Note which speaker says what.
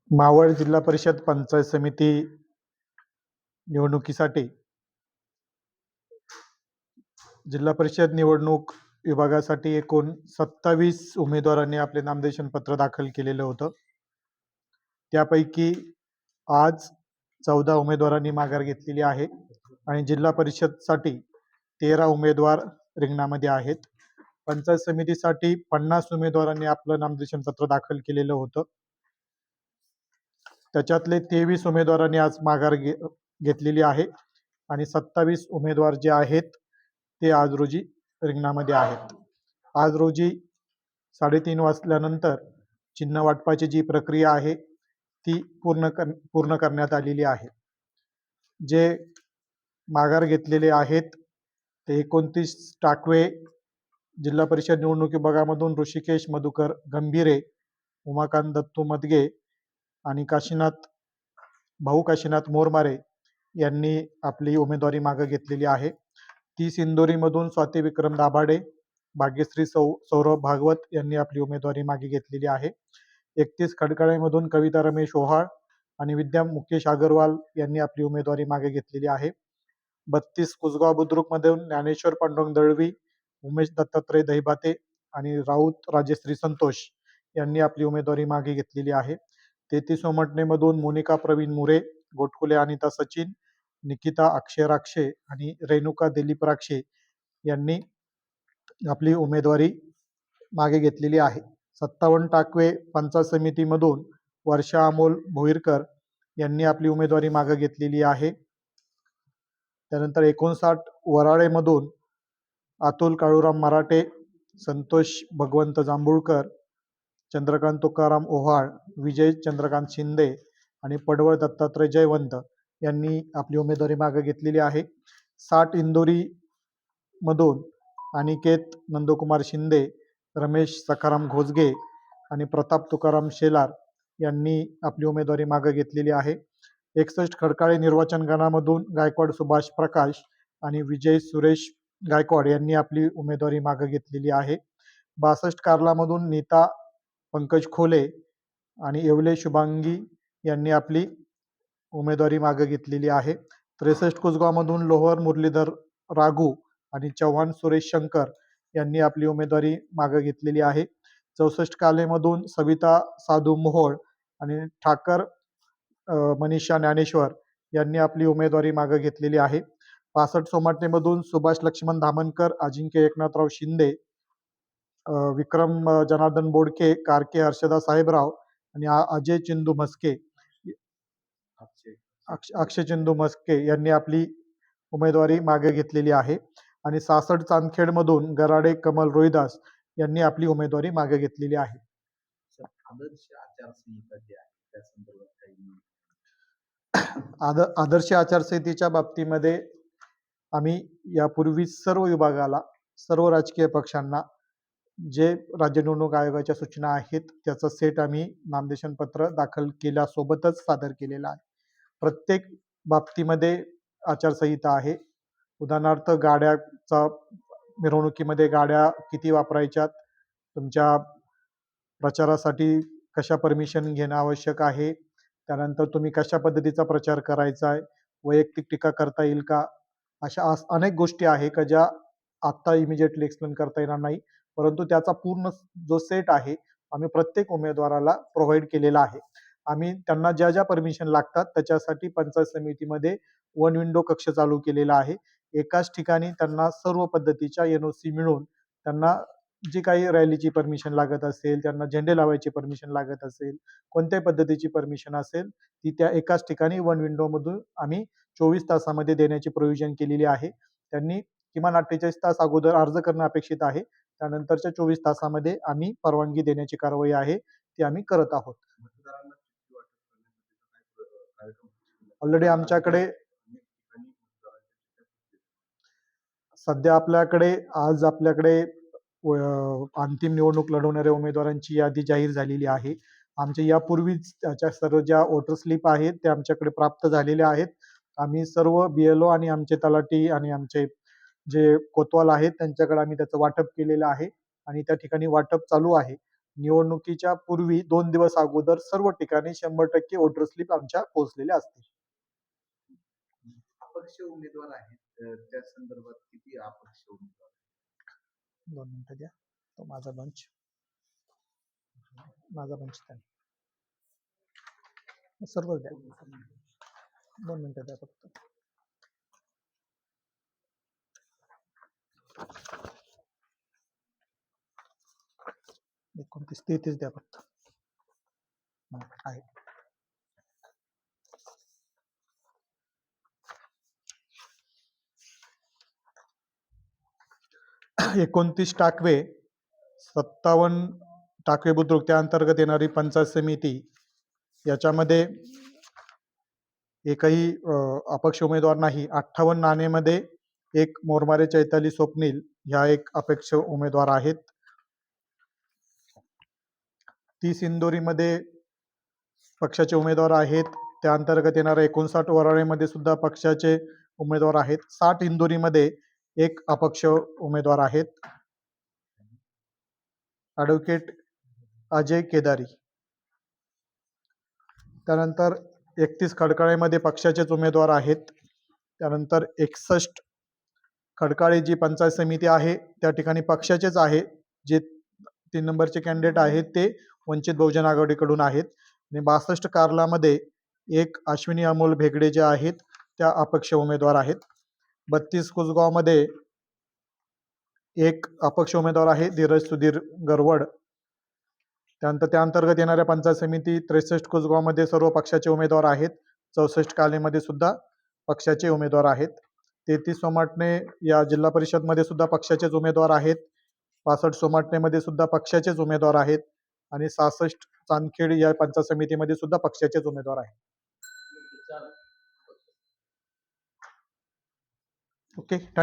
Speaker 1: मावळ जिल्हा परिषद पंचायत समिती निवडणुकीसाठी जिल्हा परिषद निवडणूक विभागासाठी एकूण 27 उमेदवारांनी आपले नामनिर्देशन पत्र दाखल केलेलं होतं. त्यापैकी आज 14 उमेदवारांनी माघार घेतलेली आहे आणि जिल्हा परिषदसाठी 13 उमेदवार रिंगणामध्ये आहेत. पंचायत समितीसाठी 50 उमेदवारांनी आपलं नामनिर्देशन पत्र दाखल केलेलं होतं. त्याच्यातले 23 उमेदवारांनी आज माघार घेतलेली आहे आणि 27 उमेदवार जे आहेत ते आज रोजी रिंगणामध्ये आहेत. आज रोजी 3:30 वाजल्यानंतर चिन्ह वाटपाची जी प्रक्रिया आहे ती पूर्ण करण्यात आलेली आहे. जे माघार घेतलेले आहेत ते 29 टाकवे जिल्हा परिषद निवडणूक विभागामधून ऋषिकेश मधुकर गंभीरे, उमाकांत दत्तू मदगे आणि काशीनाथ मोरमारे यांनी आपली उमेदवारी मागे घेतलेली आहे. 30 इंदोरीमधून स्वाती विक्रम दाभाडे, भाग्यश्री सौरभ भागवत यांनी आपली उमेदवारी मागे घेतलेली आहे. 31 खडकाळेमधून कविता रमेश ओहाळ आणि विद्या मुकेश अग्रवाल यांनी आपली उमेदवारी मागे घेतलेली आहे. 32 कुसगाव बुद्रुकमधून ज्ञानेश्वर पांडुरंग दळवी, उमेश दत्तात्रय दहिबाते आणि राऊत राजश्री संतोष यांनी आपली उमेदवारी मागे घेतलेली आहे. 33 सोमटणेमधून मोनिका प्रवीण मुरे, गोटकुले अनिता सचिन, निकिता अक्षय राक्षे आणि रेणुका दिलीप राक्षे यांनी आपली उमेदवारी मागे घेतलेली आहे. 57 टाकवे पंचायत समितीमधून वर्षा अमोल भोईरकर यांनी आपली उमेदवारी मागे घेतलेली आहे. त्यानंतर 59 वराळेमधून अतुल काळूराम मराठे, संतोष भगवंत जांभूळकर, चंद्रकांत तुकाराम ओहाळ, विजय चंद्रकांत शिंदे आणि पडवळ दत्तात्रय जयवंत यांनी आपली उमेदवारी मागे घेतलेली आहे. 60 इंदोरी मधून अनिकेत नंदकुमार शिंदे, रमेश सखाराम घोजगे आणि प्रताप तुकाराम शेलार यांनी आपली उमेदवारी मागे घेतलेली आहे. 61 खडकाळे निर्वाचन गणामधून गायकवाड सुभाष प्रकाश आणि विजय सुरेश गायकवाड यांनी आपली उमेदवारी मागे घेतलेली आहे. 62 कार्लामधून नीता पंकज खोले आणि येवले शुभांगी यांनी आपली उमेदवारी मागे घेतलेली आहे. 63 कुसगावमधून लोहर मुरलीधर राघू आणि चव्हाण सुरेश शंकर यांनी आपली उमेदवारी मागे घेतलेली आहे. 64 कालेमधून सविता साधू मोहोळ आणि ठाकर मनीषा ज्ञानेश्वर यांनी आपली उमेदवारी मागे घेतलेली आहे. 65 सोमाटणेमधून सुभाष लक्ष्मण धामनकर, अजिंक्य एकनाथराव शिंदे, विक्रम जनार्दन बोडके, कारके हर्षदा साहेबराव आणि अजय चिंदू म्हस्के, अक्षय चिंदू म्हस्के यांनी आपली उमेदवारी मागे घेतलेली आहे. आणि 66 चांदखेड मधून गराडे कमल रोहिदास यांनी आपली उमेदवारी मागे घेतलेली आहे.
Speaker 2: आदर्श आचारसंहिता जी आहे त्या संदर्भात काही
Speaker 1: आदर्श आचारसंहितेच्या बाबतीमध्ये आम्ही यापूर्वी सर्व विभागाला, सर्व राजकीय पक्षांना जे राज्य निवडणूक आयोगाच्या सूचना आहेत त्याचा सेट आम्ही नामनिर्देशन पत्र दाखल केल्यासोबतच सादर केलेला आहे. प्रत्येक बाबतीमध्ये आचारसंहिता आहे. उदाहरणार्थ गाड्याचा, मिरवणुकीमध्ये गाड्या किती वापरायच्यात, तुमच्या प्रचारासाठी कशा परमिशन घेणं आवश्यक आहे, त्यानंतर तुम्ही कशा पद्धतीचा प्रचार करायचा आहे, वैयक्तिक टीका करता येईल का, अशा अनेक गोष्टी आहे का ज्या आत्ता इमिजिएटली एक्सप्लेन करता येणार नाही. परंतु त्याचा पूर्ण जो सेट आहे आम्ही प्रत्येक उमेदवाराला प्रोव्हाइड केलेला आहे. आम्ही त्यांना ज्या ज्या परमिशन लागतात त्याच्यासाठी पंचायत समितीमध्ये वन विंडो कक्ष चालू केलेला आहे. एकाच ठिकाणी त्यांना सर्व पद्धतीच्या NOC मिळून त्यांना जी काही रॅलीची परमिशन लागत असेल, त्यांना झेंडे लावायची परमिशन लागत असेल, कोणत्याही पद्धतीची परमिशन असेल ती त्या एकाच ठिकाणी वन विंडो मधून आम्ही 24 तासामध्ये देण्याची प्रोव्हिजन केलेली आहे. त्यांनी किमान 48 तास अगोदर अर्ज करणं अपेक्षित आहे. त्यानंतरच्या 24 तासामध्ये आम्ही परवानगी देण्याची कारवाई आहे ती आम्ही करत आहोत. ऑलरेडी आमच्याकडे सध्या आज आपल्याकडे अंतिम निवडणूक लढवणाऱ्या उमेदवारांची यादी जाहीर झालेली आहे. आमच्या यापूर्वीच त्याच्या सर्व ज्या वोटर स्लिप आहेत ते आमच्याकडे प्राप्त झालेल्या आहेत. आम्ही सर्व BLO आणि आमचे तलाठी आणि आमचे जे कोतवाल आहेत त्यांच्याकडे आम्ही त्याचं वाटप केलेलं आहे आणि त्या ठिकाणी वाटप चालू आहे. निवडणुकीच्या पूर्वी 2 दिवस अगोदर सर्व ठिकाणी 100% वोटर स्लिप आमच्या पोहोचलेल्या असतील.
Speaker 2: अपक्ष उमेदवार आहेत त्या संदर्भात किती अपक्ष उमेदवार
Speaker 1: 2 मिनिटं द्या. तो माझा बंच द्या. सर्व द्या. 2 मिनिटं द्या फक्त. एकोणतीस 33 द्या फक्त. आहे. एकोणतीस टाकवे, 57 टाकवे बुद्रुक त्या अंतर्गत येणारी पंचायत समिती याच्यामध्ये एकही अपक्ष उमेदवार नाही. 58 नाणेमध्ये एक मोरमारे चैताली स्वप्नील ह्या एक अपक्ष उमेदवार आहेत. 30 इंदोरीमध्ये पक्षाचे उमेदवार आहेत. त्या अंतर्गत येणाऱ्या 59 वराळेमध्ये सुद्धा पक्षाचे उमेदवार आहेत. 60 इंदोरीमध्ये एक अपक्ष उमेदवार आहेत. ॲडव्होकेट अजय केदारी. त्यानंतर 31 खडकाळेमध्ये पक्षाचेच उमेदवार आहेत. त्यानंतर 61 खडकाळे जी पंचायत समिती आहे त्या ठिकाणी पक्षाचेच आहे. जे 3 नंबरचे कॅन्डिडेट आहेत ते वंचित बहुजन आघाडीकडून आहेत. आणि 62 कार्लामध्ये एक अश्विनी अमोल भेगडे जे आहेत त्या अपक्ष उमेदवार आहेत. 32 कुसगावमध्ये एक अपक्ष उमेदवार आहे धीरज सुधीर गरवड. त्यानंतर त्या अंतर्गत येणाऱ्या पंचायत समिती 63 कुसगावमध्ये सर्व पक्षाचे उमेदवार आहेत. 64 कालेमध्ये सुद्धा पक्षाचे उमेदवार आहेत. 33 सोमाटणे या जिल्हा परिषदमध्ये सुद्धा पक्षाचेच उमेदवार आहेत. 65 सोमाटणेमध्ये सुद्धा पक्षाचेच उमेदवार आहेत. आणि 66 चांदखेड या पंचायत समितीमध्ये सुद्धा पक्षाचेच उमेदवार आहेत. Okay, thank you.